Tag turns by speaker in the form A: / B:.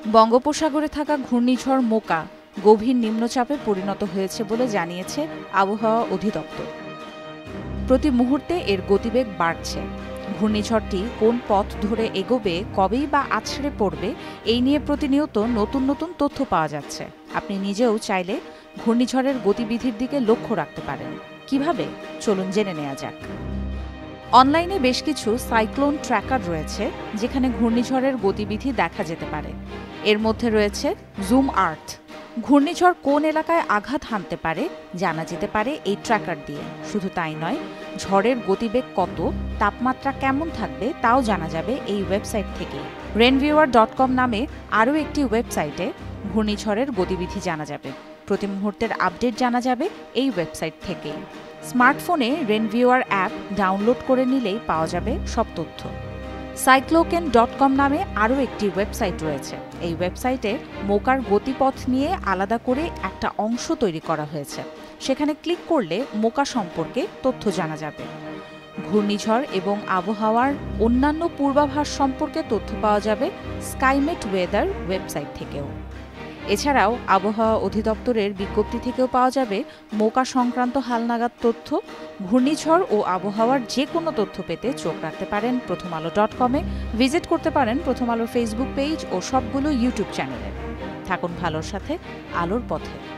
A: বঙ্গোপসাগরে থাকা ঘূর্ণিঝড় মোকা গভীর নিম্নচাপে পরিণত হয়েছে বলে জানিয়েছে আবহাওয়া অধিদপ্তর। প্রতি মুহূর্তে এর গতিবেগ বাড়ছে। ঘূর্ণিঝড়টি কোন পথ ধরে এগোবে, কবেই বা আছড়ে পড়বে, এই নিয়ে প্রতিনিয়ত নতুন নতুন তথ্য পাওয়া যাচ্ছে। আপনি নিজেও চাইলে ঘূর্ণিঝড়ের গতিবিধির দিকে লক্ষ্য রাখতে পারেন। কিভাবে? চলুন জেনে নেওয়া যাক। অনলাইনে বেশ কিছু সাইক্লোন ট্র্যাকার রয়েছে যেখানে ঘূর্ণিঝড়ের গতিবিধি দেখা যেতে পারে। এর মধ্যে রয়েছে জুম আর্থ। ঘূর্ণিঝড় কোন এলাকায় আঘাত হানতে পারে জানা যেতে পারে এই ট্র্যাকার দিয়ে। শুধু তাই নয়, ঝড়ের গতিবেগ কত, তাপমাত্রা কেমন থাকবে তাও জানা যাবে এই ওয়েবসাইট থেকে। rainviewer.com নামে আরও একটি ওয়েবসাইটে ঘূর্ণিঝড়ের গতিবিধি জানা যাবে। প্রতি মুহূর্তের আপডেট জানা যাবে এই ওয়েবসাইট থেকেই। স্মার্টফোনে রেনভিউয়ার অ্যাপ ডাউনলোড করে নিলেই পাওয়া যাবে সব তথ্য। cyclone.com নামে আরও একটি ওয়েবসাইট রয়েছে। এই ওয়েবসাইটে মোকার গতিপথ নিয়ে আলাদা করে একটা অংশ তৈরি করা হয়েছে। সেখানে ক্লিক করলে মোকা সম্পর্কে তথ্য জানা যাবে। ঘূর্ণিঝড় এবং আবহাওয়ার অন্যান্য পূর্বাভাস সম্পর্কে তথ্য পাওয়া যাবে স্কাইমেট ওয়েদার ওয়েবসাইট থেকেও। এছাড়াও আবহাওয়া অধিদপ্তরের বিজ্ঞপ্তি থেকেও পাওয়া যাবে মোকা সংক্রান্ত হালনাগাদ তথ্য। ঘূর্ণিঝড় ও আবহাওয়ার যে কোনো তথ্য পেতে চোখ রাখতে পারেন prothomalo.com-এ, ভিজিট করতে পারেন প্রথম আলোর ফেসবুক পেজ ও সবগুলো ইউটিউব চ্যানেলে। থাকুন ভালোর সাথে, আলোর পথে।